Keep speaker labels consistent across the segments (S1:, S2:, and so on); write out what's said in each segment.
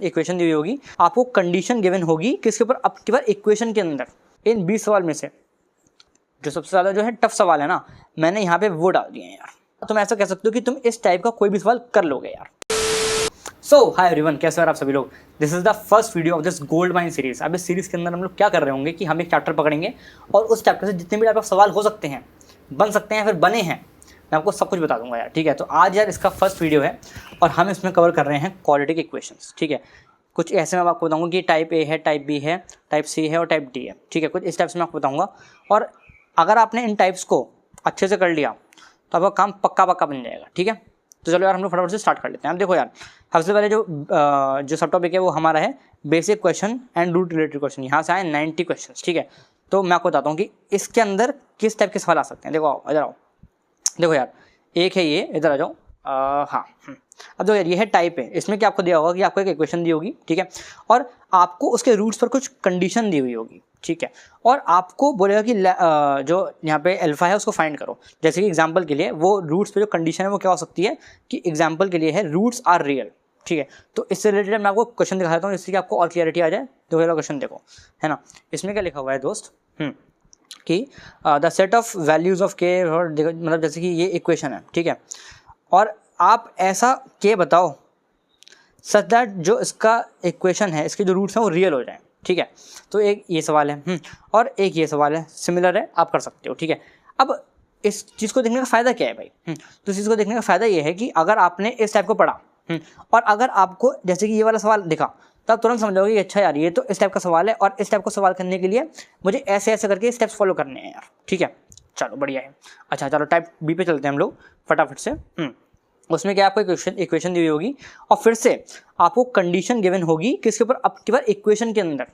S1: Equation दी हुई होगी, आपको कंडीशन गिवन होगी किसके ऊपर, अब की बार इक्वेशन के अंदर इन 20 सवाल में से जो सबसे ज़्यादा जो है टफ सवाल है ना, मैंने यहाँ पे वो डाल दिए हैं यार। तुम ऐसा कह सकते हो कि तुम इस टाइप का कोई भी सवाल कर लोगे यार। सो हाय एवरीवन, कैसे हो आप सभी लोग। This is the first video of this gold mine series. अब इस सीरीज के अंदर हम लोग क्या कर रहे होंगे कि हम एक चैप्टर पकड़ेंगे और उस चैप्टर से जितने भी टाइप ऑफ सवाल हो सकते हैं, बन सकते हैं, फिर बने हैं, मैं आपको सब कुछ बता दूंगा यार। ठीक है, तो आज यार इसका फर्स्ट वीडियो है और हम इसमें कवर कर रहे हैं क्वाड्रेटिक इक्वेशंस। ठीक है, कुछ ऐसे मैं आपको बताऊंगा कि टाइप ए है, टाइप बी है, टाइप सी है और टाइप डी है। ठीक है, कुछ इस टाइप से मैं आपको बताऊंगा और अगर आपने इन टाइप्स को अच्छे से कर लिया तो आपका काम पक्का बन जाएगा। ठीक है, तो चलो यार हम लोग फटाफट से स्टार्ट कर लेते हैं। अब देखो यार, सबसे पहले जो सब टॉपिक है वो हमारा है basic question and root related question. यहाँ से आए 90 क्वेश्चन। ठीक है, तो मैं आपको बताता हूँ कि इसके अंदर किस टाइप के सवाल आ सकते हैं। देखो आओ, इधर आओ। देखो यार, एक है ये, इधर आ जाओ। हाँ, अब देखो यार, ये है टाइप है। इसमें क्या आपको दिया होगा कि आपको एक इक्वेशन दी होगी, ठीक है, और आपको उसके रूट्स पर कुछ कंडीशन दी हुई होगी। ठीक है, और आपको बोलेगा कि जो यहाँ पे अल्फा है उसको फाइंड करो। जैसे कि एग्जांपल के लिए वो रूट्स पे जो कंडीशन है वो क्या हो सकती है कि एग्जांपल के लिए है रूट्स आर रियल। ठीक है, तो इससे रिलेटेड मैं आपको क्वेश्चन दिखा देता हूँ जिससे कि आपको और क्लियरिटी आ जाए। तो ये क्वेश्चन देखो, है ना, इसमें क्या लिखा हुआ है दोस्त कि the set of values of के, मतलब जैसे कि ये इक्वेशन है। ठीक है, और आप ऐसा के बताओ सच दैट जो इसका इक्वेशन है, इसके जो रूट्स हैं वो रियल हो जाए। ठीक है, तो एक ये सवाल है और एक ये सवाल है, सिमिलर है, आप कर सकते हो। ठीक है, अब इस चीज़ को देखने का फ़ायदा क्या है भाई? तो इस चीज़ को देखने का फ़ायदा ये है कि अगर आपने इस टाइप को पढ़ा और अगर आपको जैसे कि ये वाला सवाल दिखा तो आप तुरंत समझ जाओगे कि अच्छा यार ये तो इस टाइप का सवाल है और इस टाइप को सवाल करने के लिए मुझे ऐसे ऐसे करके स्टेप्स फॉलो करने हैं यार। ठीक है, चलो बढ़िया है। अच्छा चलो टाइप बी पे चलते हैं हम लोग फटाफट से। उसमें क्या आपको इक्वेशन दी हुई होगी और फिर से आपको कंडीशन गिवन होगी किसके ऊपर, अब की बार इक्वेशन के अंदर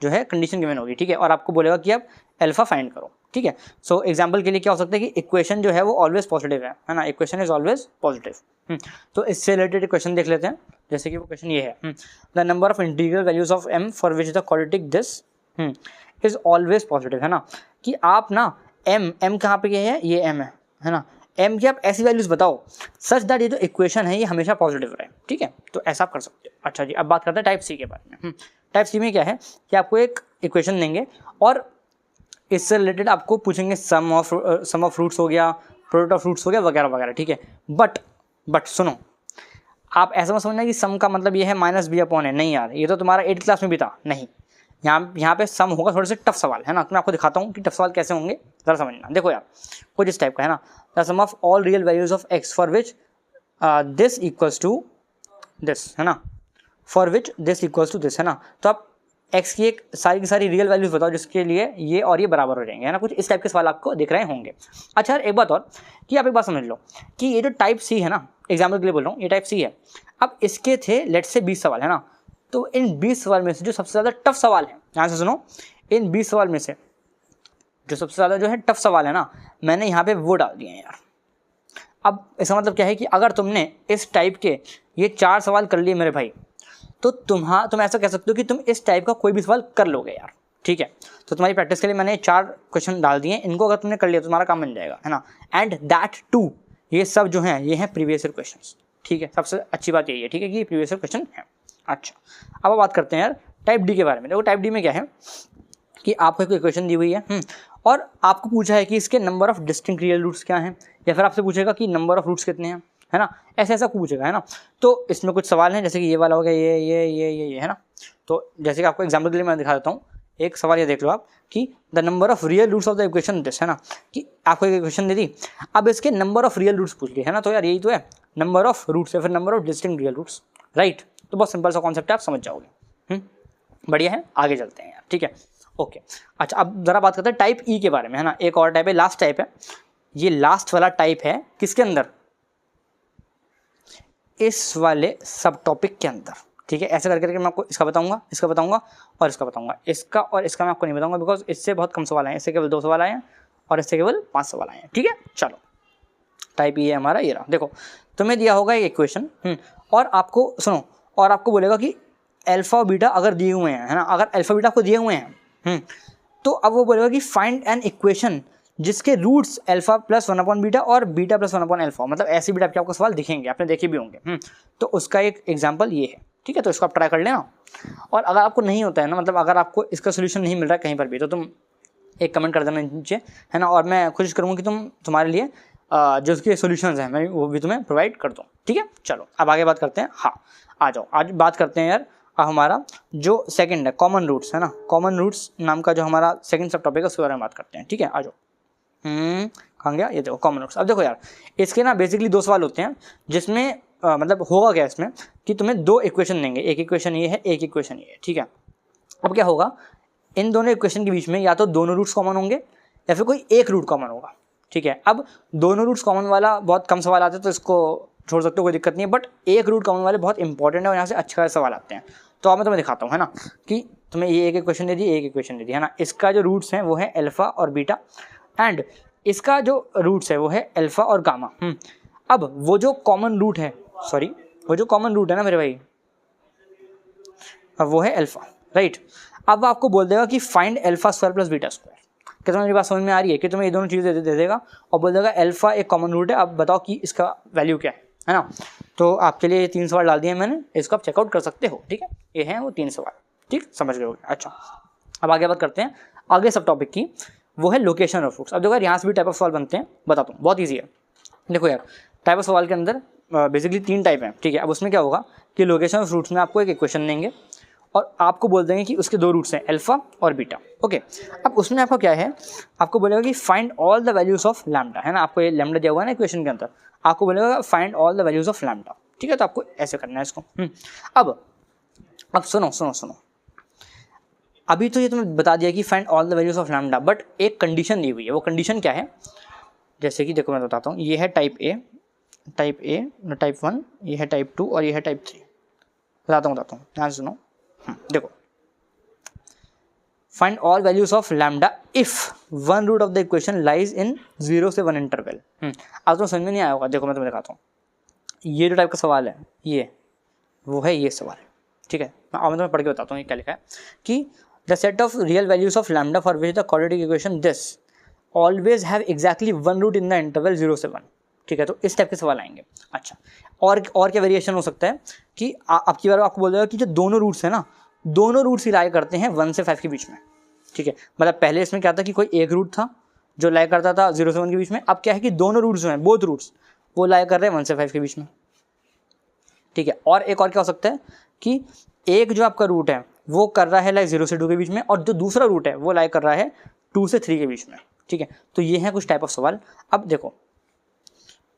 S1: जो है कंडीशन गिवन होगी। ठीक है, और आपको बोलेगा कि आप अल्फा फाइंड करो। ठीक है, सो एग्जांपल के लिए क्या हो सकता है कि इक्वेशन जो है वो ऑलवेज पॉजिटिव है ना, इक्वेशन इज ऑलवेज पॉजिटिव। तो इससे रिलेटेड क्वेश्चन देख लेते हैं। जैसे कि वो क्वेश्चन ये है, the number of integral values of m for which the quadratic this is always positive. है ना, कि आप ना m कहाँ पे है, ये m है ना, m की आप ऐसी वैल्यूज बताओ सच दैट ये जो इक्वेशन है ये हमेशा पॉजिटिव रहे। ठीक है, तो ऐसा आप कर सकते हो। अच्छा जी, अब बात करते हैं टाइप सी के बारे में। टाइप सी में क्या है कि आपको एक इक्वेशन देंगे और इससे रिलेटेड आपको पूछेंगे सम ऑफ फ्रूट्स हो गया, प्रोडक्ट ऑफ फ्रूट्स हो गया, वगैरह वगैरह। ठीक है, बट सुनो, आप ऐसा मत समझना कि सम का मतलब ये है माइनस बी अपॉन है। नहीं यार, ये तो तुम्हारा 8th क्लास में भी था। नहीं, यहाँ पे सम होगा थोड़े से टफ सवाल, है ना। तो मैं आपको दिखाता हूँ कि टफ सवाल कैसे होंगे, ज़रा समझना। देखो यार, कुछ इस टाइप का है ना, the sum of all real values of x for which this equals to this, है ना, for which this equals to this, है ना। तो आप एक्स की एक सारी की सारी रियल वैल्यूज बताओ जिसके लिए ये और ये बराबर हो जाएंगे, है ना। कुछ इस टाइप के सवाल आपको दिख रहे होंगे। अच्छा यार, एक बात और कि आप एक बात समझ लो कि ये जो टाइप सी है ना, एग्जाम्पल के लिए बोल रहा हूँ, ये टाइप सी है। अब इसके थे लेट्स से 20 सवाल, है ना, तो इन 20 सवाल में से जो सबसे ज़्यादा टफ सवाल है, यहाँ से सुनो, इन 20 सवाल में से जो सबसे ज़्यादा जो है टफ सवाल है ना, मैंने यहाँ पे वो डाल दिए हैं यार। अब इसका मतलब क्या है कि अगर तुमने इस टाइप के ये 4 सवाल कर लिए मेरे भाई, तो तुम ऐसा कह सकते हो कि तुम इस टाइप का कोई भी सवाल कर लोगे यार। ठीक है, तो तुम्हारी प्रैक्टिस के लिए मैंने 4 क्वेश्चन डाल दिए, इनको अगर तुमने कर लिया तो तुम्हारा काम बन जाएगा, है ना। एंड दैट टू, ये सब जो हैं ये हैं प्रीवियस ईयर क्वेश्चन। ठीक है, सबसे अच्छी बात यही है, ठीक है, कि प्रीवियस ईयर क्वेश्चन है। अच्छा, अब बात करते हैं यार टाइप डी के बारे में। देखो टाइप डी में क्या है कि आपको एक इक्वेशन दी हुई है और आपको पूछा है कि इसके number of distinct real roots क्या हैं, या फिर आपसे पूछेगा कि नंबर ऑफ रूट्स कितने हैं, है ना, ऐसा पूछेगा, है ना। तो इसमें कुछ सवाल हैं, जैसे कि ये वाला हो गया, ये, है ना। तो जैसे कि आपको एग्जाम्पल के लिए मैं दिखा देता हूँ। एक सवाल ये देख लो आप कि the number of real roots of the equation this, है ना, कि आपको एक इक्वेशन दे दी, अब इसके नंबर ऑफ रियल रूट्स पूछ लिए, है ना। तो यार यही तो है, नंबर ऑफ रूट्स या फिर number of distinct real roots, right. तो बहुत सिंपल सा कॉन्सेप्ट है, आप समझ जाओगे। बढ़िया है, आगे चलते हैं यार। ठीक है, ओके। अच्छा, अब ज़रा बात करते हैं टाइप ई के बारे में, है ना। एक और टाइप है, लास्ट टाइप है। ये लास्ट वाला टाइप है किसके अंदर, इस वाले सब टॉपिक के अंदर। ठीक है, ऐसे करके मैं आपको इसका बताऊंगा, इसका बताऊंगा और इसका बताऊंगा। इसका और इसका मैं आपको नहीं बताऊंगा बिकॉज इससे बहुत कम सवाल आए हैं, इससे केवल 2 सवाल आए हैं और इससे केवल 5 सवाल आए हैं। ठीक है, चलो टाइप ये है हमारा, ये रहा। देखो तुम्हें दिया होगा एक इक्वेशन और आपको सुनो, और आपको बोलेगा कि अल्फा और बीटा अगर दिए हुए हैं, है ना, अगर अल्फा बीटा आपको दिए हुए हैं तो अब वो बोलेगा कि फाइंड एन इक्वेशन जिसके roots alpha plus 1 upon beta और बीटा प्लस 1 अपॉन अल्फा, मतलब ऐसे भी टाइप के आपको सवाल दिखेंगे, आपने देखे भी होंगे। तो उसका एक एग्जाम्पल ये है। ठीक है, तो इसको आप ट्राई कर लेना। और अगर आपको नहीं होता है ना, मतलब अगर आपको इसका सोल्यूशन नहीं मिल रहा है कहीं पर भी, तो तुम एक कमेंट कर देना नीचे, है ना, और मैं कोशिश करूँगा कि तुम्हारे लिए जो उसके सोल्यूशंस हैं मैं वो भी तुम्हें प्रोवाइड कर दूँ, ठीक है। चलो अब आगे बात करते हैं। हाँ, आ जाओ, आज बात करते हैं यार हमारा जो सेकंड है कॉमन रूट्स, है ना, कॉमन रूट्स नाम का जो हमारा सेकंड सब टॉपिक है उसके बारे में बात करते हैं, ठीक है। आ जाओ, कहाँ गया, ये देखो कॉमन रूट्स। अब देखो यार, इसके ना बेसिकली 2 सवाल होते हैं, जिसमें मतलब होगा क्या इसमें कि तुम्हें 2 इक्वेशन देंगे, एक इक्वेशन ये है, एक इक्वेशन ये है, ठीक है। अब क्या होगा, इन दोनों इक्वेशन के बीच में या तो दोनों रूट्स कॉमन होंगे या फिर कोई एक रूट कॉमन होगा, ठीक है। अब दोनों रूट्स कॉमन वाला बहुत कम सवाल आते हैं, तो इसको छोड़ सकते हो, कोई दिक्कत नहीं है, बट एक रूट कॉमन वाले बहुत इंपॉर्टेंट है और यहाँ से अच्छे सवाल आते हैं। तो अब मैं तुम्हें दिखाता हूँ, है ना, कि तुम्हें ये एक इक्वेशन दे दी, एक इक्वेशन दे दी, है ना। इसका जो रूट्स हैं वो है अल्फा और बीटा, एंड इसका जो रूट्स है वो है अल्फा और गामा। अब वो जो कॉमन रूट है, सॉरी वो जो कॉमन रूट है ना मेरे भाई, अब वो है अल्फा, राइट। अब आपको बोल देगा कि find alpha square plus beta square. क्या तुम्हें मेरी बात समझ में आ रही है कि तुम्हें ये दोनों चीज़ें दे देगा और बोल देगा अल्फा एक कॉमन रूट है, अब बताओ कि इसका वैल्यू क्या है ना। तो आपके लिए 3 सवाल डाल दिए मैंने, इसको आप चेकआउट कर सकते हो, ठीक है। ये हैं वो 3 सवाल, ठीक, समझ गए होगे। अच्छा, अब आगे बात करते हैं आगे सब टॉपिक की, वो है लोकेशन ऑफ रूट्स। अब देखो यार, यहाँ से भी टाइप ऑफ सवाल बनते हैं, बताता हूँ, बहुत ईजी है। देखो यार, टाइप ऑफ सवाल के अंदर बेसिकली 3 टाइप हैं, ठीक है। अब उसमें क्या होगा कि लोकेशन ऑफ रूट्स में आपको एक इक्वेशन देंगे और आपको बोल देंगे कि उसके 2 रूट्स हैं अल्फा और बीटा, ओके। अब उसमें आपका क्या है, आपको बोलेगा कि find all the values of lambda, है ना, आपको ये लैम्डा दिया हुआ है ना इक्वेशन के अंदर, आपको बोलेगा find all the values of lambda, ठीक है। तो आपको ऐसे करना है इसको। अब सुनो, अभी तो ये तुम्हें बता दिया कि find all the values of lambda, but एक कंडीशन दी हुई है। वो कंडीशन क्या है, जैसे कि देखो मैं बताता हूँ, ये है टाइप ए, टाइप 1, ये है टाइप 2 और ये है टाइप 3। बताता हूँ ध्यान से सुनो। देखो, find all values of lambda if one root of the equation lies in 0 से 1 इंटरवल। अब तो समझ में नहीं आया होगा, देखो मैं तुम्हें दिखाता हूँ। ये जो टाइप का सवाल है, ये वो है ये सवाल, ठीक है। मैं तुम्हें पढ़ के बताता हूँ ये क्या लिखा है कि the set of real values of lambda for which the quadratic equation this always have exactly 1 root in the interval 0 से 1, ठीक है। तो इस टाइप के सवाल आएंगे। अच्छा, और क्या वेरिएशन हो सकता है कि अब की बार आपको बोल देगा कि जो दोनों रूट्स हैं ना, दोनों रूट्स ही लाई करते हैं 1 से 5 के बीच में, ठीक है। मतलब पहले इसमें क्या था कि कोई एक रूट था जो लाई करता था 0 से 1 के बीच में, अब क्या है कि दोनों रूट्स जो हैं, बोथ रूट्स, वो लाई कर रहे हैं 1 से 5 के बीच में, ठीक है। और एक और क्या हो सकता है कि एक जो आपका रूट है वो कर रहा है लाई 0 से 2 के बीच में, और जो दूसरा रूट है वो लाई कर रहा है 2 से 3 के बीच में, ठीक है। तो ये है कुछ टाइप ऑफ सवाल। अब देखो,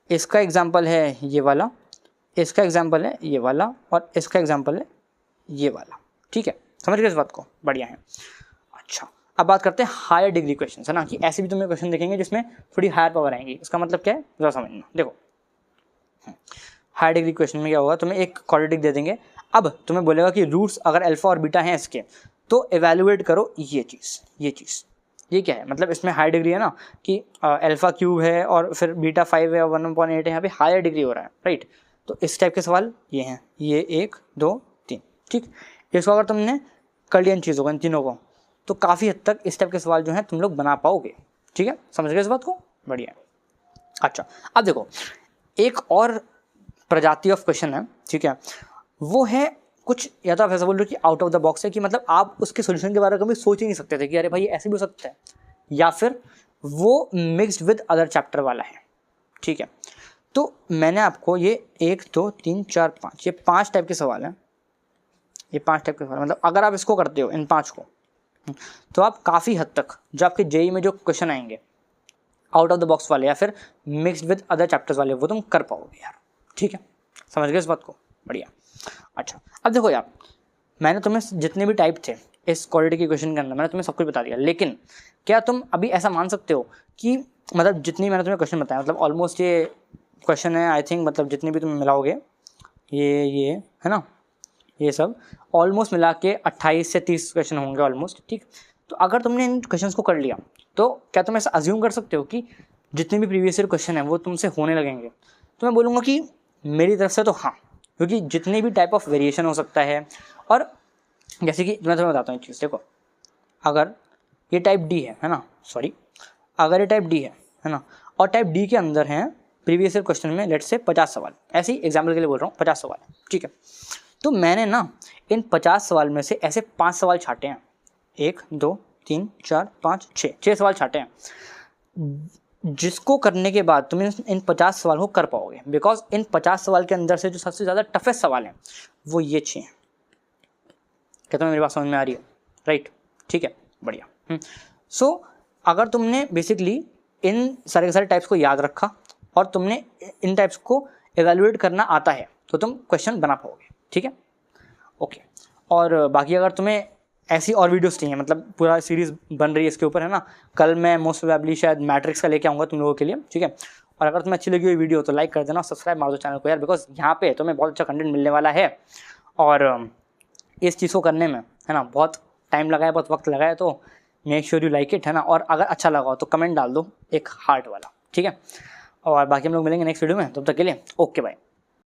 S1: इसका एग्जाम्पल है ये वाला, इसका एग्जाम्पल है ये वाला, और इसका एग्जाम्पल है ये वाला, ठीक है। समझ गए इस बात को, बढ़िया है। अच्छा, अब बात करते हैं हायर डिग्री क्वेश्चन, है ना, कि ऐसे भी तुम्हें क्वेश्चन देखेंगे जिसमें थोड़ी हायर पावर आएंगी। इसका मतलब क्या है जरा समझना। देखो, हायर डिग्री क्वेश्चन में क्या होगा, तुम्हें एक क्वाड्रेटिक दे देंगे। अब तुम्हें बोलेगा कि रूट्स अगर अल्फा और बीटा हैं इसके, तो एवेल्युएट करो ये चीज़। ये क्या है, मतलब इसमें हाई डिग्री है ना कि अल्फा क्यूब है और फिर बीटा 5 है और 1/8 है, यहाँ पे हायर डिग्री हो रहा है, राइट। तो इस टाइप के सवाल ये हैं, ये 1 2 3, ठीक। इसको अगर तुमने कर लिया इन चीज़ों को, इन तीनों को, तो काफ़ी हद तक इस टाइप के सवाल जो हैं तुम लोग बना पाओगे, ठीक है। समझ गए इस बात को, बढ़िया। अच्छा, अब देखो, एक और प्रजाति ऑफ क्वेश्चन है, ठीक है, वो है कुछ, या तो आप ऐसा बोल रहे हो कि आउट ऑफ द बॉक्स है, कि मतलब आप उसके सोल्यूशन के बारे में कभी सोच ही नहीं सकते थे कि अरे भाई ऐसे भी हो सकता है, या फिर वो मिक्स्ड विद अदर चैप्टर वाला है, ठीक है। तो मैंने आपको ये 1 2 3 4 5 ये 5 टाइप के सवाल हैं, ये 5 टाइप के सवाल, मतलब अगर आप इसको करते हो इन 5 को, तो आप काफ़ी हद तक जो आपके जेई में जो क्वेश्चन आएंगे आउट ऑफ द बॉक्स वाले या फिर मिक्स्ड विद अदर चैप्टर्स वाले, वो तुम कर पाओगे यार, ठीक है। समझ गए इस बात को, बढ़िया। अच्छा, अब देखो यार, मैंने तुम्हें जितने भी टाइप थे इस क्वाड्रेटिक इक्वेशन के अंदर, मैंने तुम्हें सब कुछ बता दिया, लेकिन क्या तुम अभी ऐसा मान सकते हो कि मतलब जितनी मैंने तुम्हें क्वेश्चन बताया, मतलब ऑलमोस्ट ये क्वेश्चन है आई थिंक, मतलब जितने भी तुम मिलाओगे ये है ना, ये सब ऑलमोस्ट मिला के 28 से 30 क्वेश्चन होंगे ऑलमोस्ट, ठीक। तो अगर तुमने इन क्वेश्चंस को कर लिया, तो क्या तुम ऐसा अज्यूम कर सकते हो कि जितने भी प्रीवियस ईयर क्वेश्चन हैं वो तुमसे होने लगेंगे? तो मैं बोलूँगा कि मेरी तरफ से तो हाँ, क्योंकि जितने भी टाइप ऑफ वेरिएशन हो सकता है, और जैसे कि मैं तुम्हें बताता हूँ एक चीज़, देखो, अगर ये टाइप डी है ना, सॉरी, अगर ये टाइप डी है ना, और टाइप डी के अंदर हैं प्रीवियस ईयर क्वेश्चन में लेट्स से 50 सवाल, ऐसे ही एग्जाम्पल के लिए बोल रहा हूँ, 50 सवाल, ठीक है। तो मैंने ना इन 50 सवाल में से ऐसे 5 सवाल छाटे हैं, 1 2 3 4 5 6 सवाल छाटे हैं, जिसको करने के बाद तुम इन 50 सवाल को कर पाओगे। बिकॉज इन 50 सवाल के अंदर से जो सबसे ज़्यादा टफेस्ट सवाल हैं वो ये 6 हैं। क्या तुम्हें मेरी बात समझ में आ रही है? राइट, ठीक है, बढ़िया। सो अगर तुमने बेसिकली इन सारे के सारे टाइप्स को याद रखा और तुमने इन टाइप्स को एवेलुएट करना आता है तो तुम क्वेश्चन बना पाओगे, ठीक है, ओके। और बाकी अगर तुम्हें ऐसी और वीडियोस चाहिए, मतलब पूरा सीरीज़ बन रही है इसके ऊपर, है ना। कल मैं मोस्ट प्रोबेबली शायद मैट्रिक्स का लेके आऊँगा तुम लोगों के लिए, ठीक है। और अगर तुम्हें अच्छी लगी हुई वीडियो तो लाइक कर देना, सब्सक्राइब मार दो चैनल को यार, बिकॉज यहाँ पे तुम्हें बहुत अच्छा कंटेंट मिलने वाला है। और इस चीज़ को करने में, है ना, बहुत टाइम लगा है, बहुत वक्त लगा है, तो make sure you like it, है ना। और अगर अच्छा लगा हो तो कमेंट डाल दो एक हार्ट वाला, ठीक है। और बाकी हम लोग मिलेंगे नेक्स्ट वीडियो में, तब तक के लिए ओके बाय।